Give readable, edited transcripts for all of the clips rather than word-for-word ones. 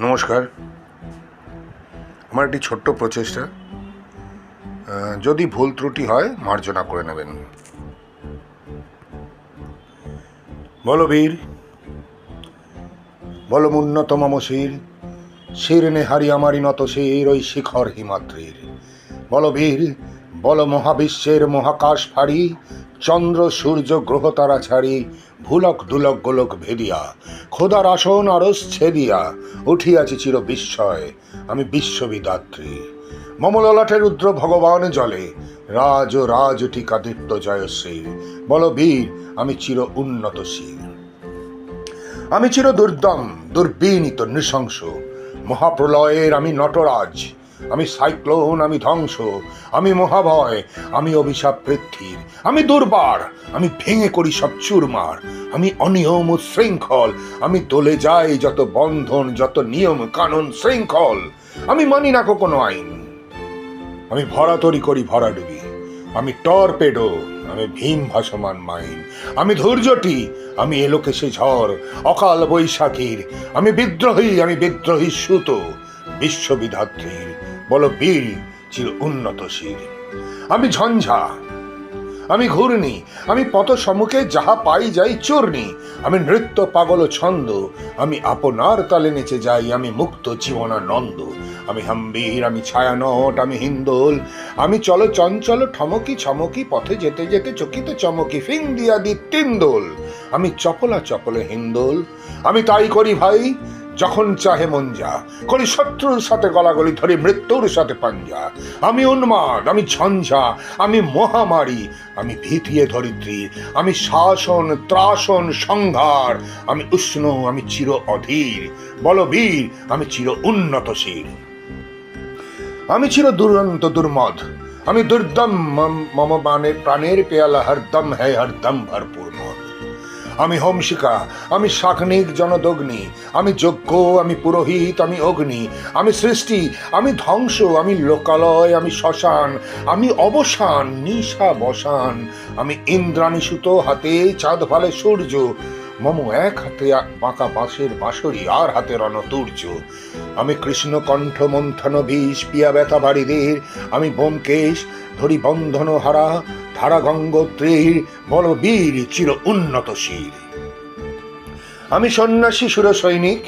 নমস্কার। আমার একটি ছোট্ট প্রচেষ্টা, যদি ভুল ত্রুটি হয় মার্জনা করে নেবেন। বলো বীর, বলো উন্নত মম শির, শির নেহারি আমারি নত শির ওই শিখর হিমাদ্রির। বলো বীর, বলো মহাবিশ্বের মহাকাশ ফাড়ি, চন্দ্র সূর্য গ্রহ তারা ছাড়ি, ভুলক দুলক গোলক ভেদিয়া, খোদার আসন আরস ছেদিয়া উঠিয়াছি চির বিস্ময়, আমি বিশ্ববিদাত্রী। মমললাটে রুদ্র ভগবান জলে, রাজ ও রাজ টিকা দীপ্ত জয়শ্রীর। বলো বীর, আমি চির উন্নত শির, আমি চির দুর্দম দুর্বিনীত নৃশংস, মহাপ্রলয়ের আমি নটরাজ, আমি সাইক্লোন, আমি ধ্বংস, আমি মহাভয়, আমি অভিশাপ পৃথ্বীর, আমি দুর্বার, আমি ভেঙে করি সব চুরমার, আমি অনিয়ম ও শৃঙ্খল, আমি তোলে যাই যত বন্ধন, যত নিয়ম কানুন শৃঙ্খল, আমি মানি না কোনো আইন, আমি ভরাতরি করি ভরাডুবি, আমি টর্পেডো, আমি ভীম ভাসমান মাইন, আমি ধৈর্যটি, আমি এলোকে সে ঝড় অকাল বৈশাখীর, আমি বিদ্রোহী সুত বিশ্ববিধাত্রীর। বলো বীর, চির উন্নত শির, আমি ঝঞ্ঝা, আমি ঘূর্ণি, আমি পথ সম্মুখে যাহা পাই যাই চূর্ণি, আমি নৃত্য পাগল ছন্দ, আমি আপনার তালে নেচে যাই, আমি মুক্ত জীবনানন্দ, আমি হাম্বীর, আমি ছায়ানট, আমি হিন্দোল, আমি চলো চঞ্চল ঠমকি ছমকি, পথে যেতে যেতে চকিত চমকি ফিং দিয়া দি তিন্দোল, আমি চপলা চপলে হিন্দোল, আমি তাই করি ভাই যখন চাহে মন যা, করি শত্রুর সাথে গলাগলি, ধরি মৃত্যুর সাথে পাঞ্জা, আমি উন্মাদ, আমি ঝঞ্ঝা, আমি মহামারী, আমি ভীতিয়ে ধরিত্রী, আমি শাসন ত্রাসন সংহার, আমি উষ্ণ, আমি চির অধীর। বলো বীর, আমি চির উন্নত শির, আমি চির দুরন্ত দুর্মদ, আমি দুর্দম, মম প্রাণের পেয়ালা হরদম হ্যায় হরদম ভরপুর মদ, আমি হোমশিকা, আমি শাকনিক জনদগ্নি, আমি যজ্ঞ, আমি পুরোহিত, আমি অগ্নি, আমি সৃষ্টি, আমি ধ্বংস, আমি লোকালয়, আমি শ্মশান, আমি অবসান নিশা বসান, আমি ইন্দ্রাণী সুত, হাতে চাঁদ ভালে সূর্য, মম এক হাতে বাঁকা বাঁশের বাঁশরি, আর হাতে রণতুর্য, আমি কৃষ্ণ কণ্ঠ মন্থন বিষ পিয়া ব্যথা বাড়িদের, আমি ব্যোমকেশ, ধরি বন্ধন হারা ধারা গঙ্গোত্রীর। বলো বীর, চির উন্নত শির, আমি সন্ন্যাসী সুর সৈনিক,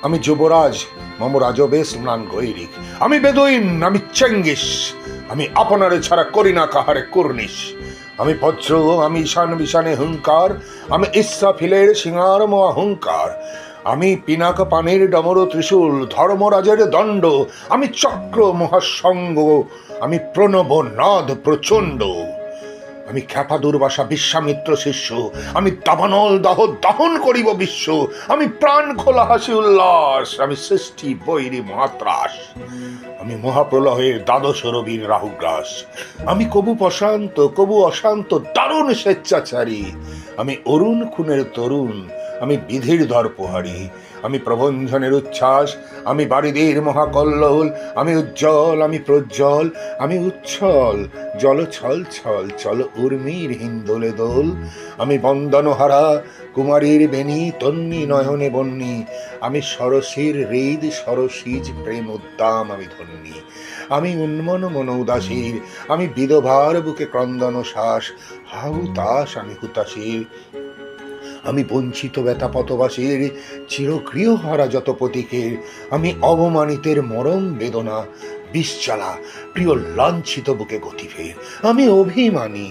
আমি যুবরাজ, মম রাজবেশ ম্লান গৈরিক, আমি বেদুইন, আমি চেঙ্গিস, আমি আপনারে ছাড়া করি না কাহারে কুর্নিশ, আমি বজ্র, আমি ঈশান বিশানে হুঙ্কার, আমি ইস্রাফিলের সিঙ্গারম অহংকার, আমি পিনাক পানির ডমর ত্রিশূল, ধর্মরাজের দণ্ড, আমি চক্র মহাসঙ্গ, আমি প্রণব নাদ প্রচণ্ড, আমি খ্যাপা দুর্বাসা বিশ্বামিত্র শিষ্য, আমি দাবানল দাহ দহন করিব বিশ্ব, আমি প্রাণ খোলা হাসি উল্লাস, আমি সৃষ্টি বৈরী মহাত্রাস, আমি মহাপ্রলয়ের দ্বাদশ রবির রাহুগ্রাস, আমি কবু প্রশান্ত কবু অশান্ত দারুণ স্বেচ্ছাচারী, আমি অরুণ খুনের তরুণ, আমি বিধির দর্পহারী, আমি প্রবঞ্চনের উচ্ছ্বাস, আমি বারিদের মহাকল্লোল, আমি উজ্জ্বল, আমি প্রজ্জ্বল, আমি উচ্ছল জল ছল ছল চল উর্মির হিন্দোলে দোল, আমি বন্দনহারা কুমারীর বেণী তন্নি নয়নে বন্নি, আমি সরসীর হৃদ সরসীজ প্রেম উদ্দাম আমি ধন্যী, আমি উন্মন মন উদাসীর, আমি বিধবার বুকে ক্রন্দন শ্বাস, হাহুতাস আমি হুতাশীর, আমি বঞ্চিত ব্যথা পথবাসীর, চিরগৃহহারা যত পথিকের, আমি অবমানিতের মরম বেদনা বিষজ্বালা প্রিয় লাঞ্ছিত বুকে গতিফের, আমি অভিমানী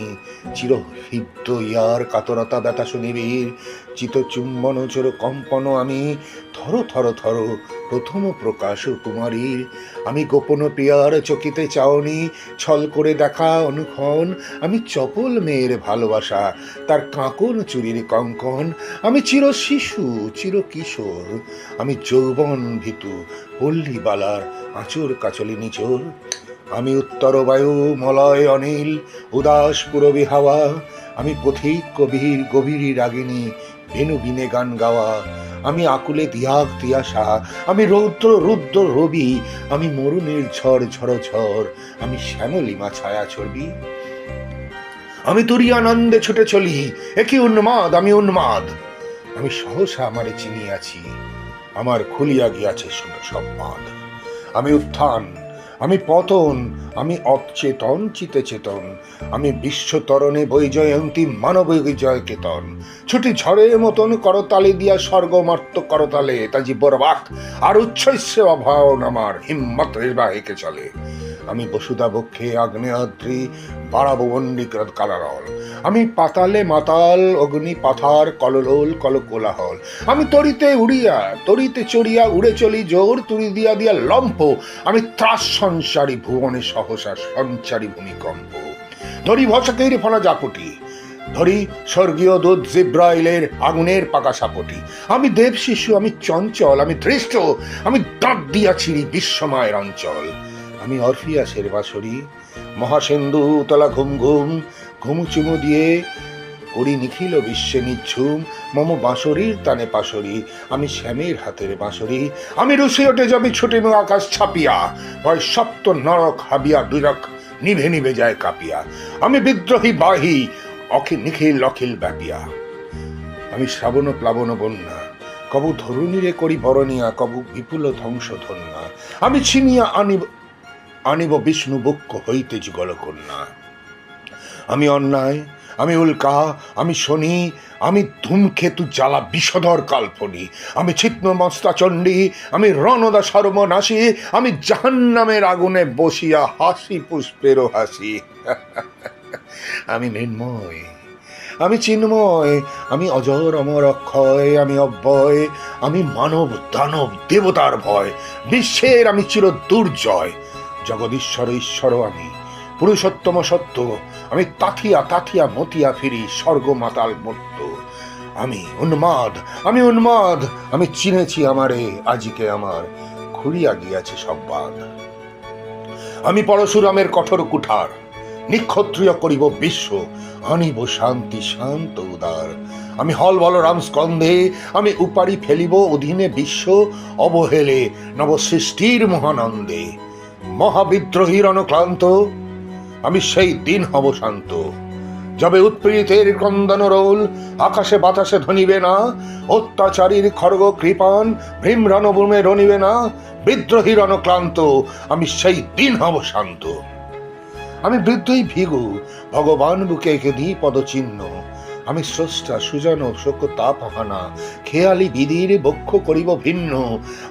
চিরহৃদ্য ইয়ার কাতরতা ব্যথা শুনিবীর, চিত চুম্বন চোর কম্পন আমি, থর থর থর প্রথম প্রকাশ কুমারীর, আমি গোপন প্রিয়ার চকিতে চাওনি, ছল করে দেখা অনুক্ষণ, আমি চপল মেয়ের ভালোবাসা তার কাঁকন চুরির কঙ্কন, আমি চির শিশু চির কিশোর, আমি যৌবন ভীতু পল্লী বালার আঁচর কাচলি নিচোর, আমি উত্তর বায়ু মলয় অনিল উদাস পুরবী হাওয়া, আমি পথিক কবির গভীরী রাগিনী বেনু বিনে গান গাওয়া, আমি আকুলে দিয়াগ তিয়াসা, আমি রৌদ্র রুদ্র রবি, আমি মরুণের ঝড় ঝড় ঝড়, আমি শ্যামলিমা ছায়া ছবি, আমি তুরি আনন্দে ছুটে চলি, একই উন্মাদ আমি উন্মাদ, আমি সহসা আমারে চিনিয়াছি, আমার খুলিয়া গিয়াছে শুনো সব বাঁধ। আমি উত্থান, আমি পতন, আমি অচেতন চিতে চেতন, আমি বিশ্বতরণে বৈজয়ন্তী মানবিক জয় কেতন। ছুটি ঝড়ের মতন করতালি দিয়া স্বর্গমার্ত করতালে তাজি বরবাক আর উচ্ছ্বসে অভাবন আমার হিম্মত নির্বাহিকে চলে। আমি বসুধা বক্ষে আগ্নেয়াদ্রি বাড়াবো বন্দিক কালারল, আমি পাতালে মাতাল অগ্নি পাথার কললোল কলকোলাহল। আমি তরিতে উড়িয়া তরিতে চড়িয়া উড়ে চলি জোর তুড়ি দিয়া দিয়া লম্ফ, আমি ত্রাস সঞ্চারী ভুবনে সহসা সঞ্চারী ভূমিকম্প। ধরি ভসকের ফলা জাপটি, ধরি স্বর্গীয় দূত জিব্রাইলের আগুনের পাকা সাপটি। আমি দেব শিশু, আমি চঞ্চল, আমি ধৃষ্ট, আমি দাঁত দিয়া ছিড়ি বিশ্বময়ের অঞ্চল। আমি অরফিয়াসের বাঁশরি, মহাসিন্ধু তলা ঘুম ঘুম, ঘুমু চুমু দিয়ে করি নিখিল বিশ্বে নিঝুম। মম বাঁশরির তানে পাশরি, আমি শ্যামের হাতের বাঁশরি। আমি রুশে ওঠে যাবি ছুটে আকাশ ছাপিয়া, ভয় সপ্ত নরক হাবিয়া দুরক নিভে নিভে যায় কাঁপিয়া। আমি বিদ্রোহী বাহি নিখিল অখিল ব্যাপিয়া। আমি শ্রাবণ প্লাবন বন্যা, কবু ধরুণীরে করি বরণিয়া, কবু বিপুল ধ্বংস ধন্যা। আমি ছিনিয়া আনিব বিষ্ণু বক্ষ হইতে যুগল কন্যা। আমি অন্যায়, আমি উল্কা, আমি শনি, আমি ধূমকেতু জ্বালা বিষধর কাল্পনি। আমি ছিত্নমস্তা চণ্ডী, আমি রণদা সর্বনাশী, আমি জাহান্নামের আগুনে বসিয়া হাসি পুষ্পেরও হাসি। আমি মৃন্ময়, আমি চিন্ময়, আমি অজর অমর অক্ষয়, আমি অব্যয়, আমি মানব দানব দেবতার ভয়, বিশ্বের আমি চির দুর্জয়। জগদীশ্বর ঈশ্বর আমি, পুরুষোত্তম সত্য, আমি তাথিয়া তাথিয়া মতিয়া ফিরি স্বর্গ মাতাল মত্ত। আমি উন্মাদ, আমি উন্মাদ, আমি চিনেছি আমারে আজিকে আমার খুঁড়িয়া গিয়াছে সব বাদ। আমি পরশুরামের কঠোর কুঠার, নিক্ষত্রিয় করিব বিশ্ব, আনিব শান্তি শান্ত উদার। আমি হল বলরাম স্কন্ধে, আমি উপারি ফেলিব অধীনে বিশ্ব, অবহেলে নব সৃষ্টির মহানন্দে। মহাবিদ্রোহীর অনক্লান্ত, আমি সেই দিন হব শান্ত, যবে উৎপীড়িতের ক্রন্দন রোল আকাশে বাতাসে ধ্বনিবে না, অত্যাচারীর খড়গ কৃপান ভীম রণভূমে রনিবে না। বিদ্রোহীর অনক্লান্ত, আমি সেই দিন হব শান্ত। আমি বৃদ্ধই ভিগু, ভগবান বুকে এঁকে দিই পদচিহ্ন। আমি স্রষ্টা সুজন শোক তাপহানা, খেয়ালি বিধির বক্ষ করিব ভিন্ন।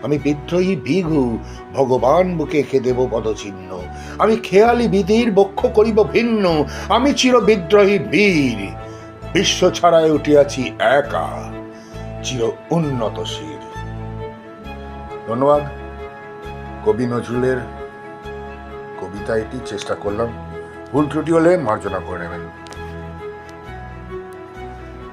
আমি বিদ্রোহী ভিগু, ভগবান বুকে এঁকে দেব পদচিহ্ন। আমি খেয়ালি বিধির বক্ষ করিব ভিন্ন, আমি চির বিদ্রোহী বীর। বিশ্ব ছাড়ায় উঠিয়াছি একা, চির উন্নতশীল। ধন্যবাদ। কবি নজরুলের কবিতা এটি চেষ্টা করলাম, ভুল ত্রুটি হলে মার্জনা করে নেবেন।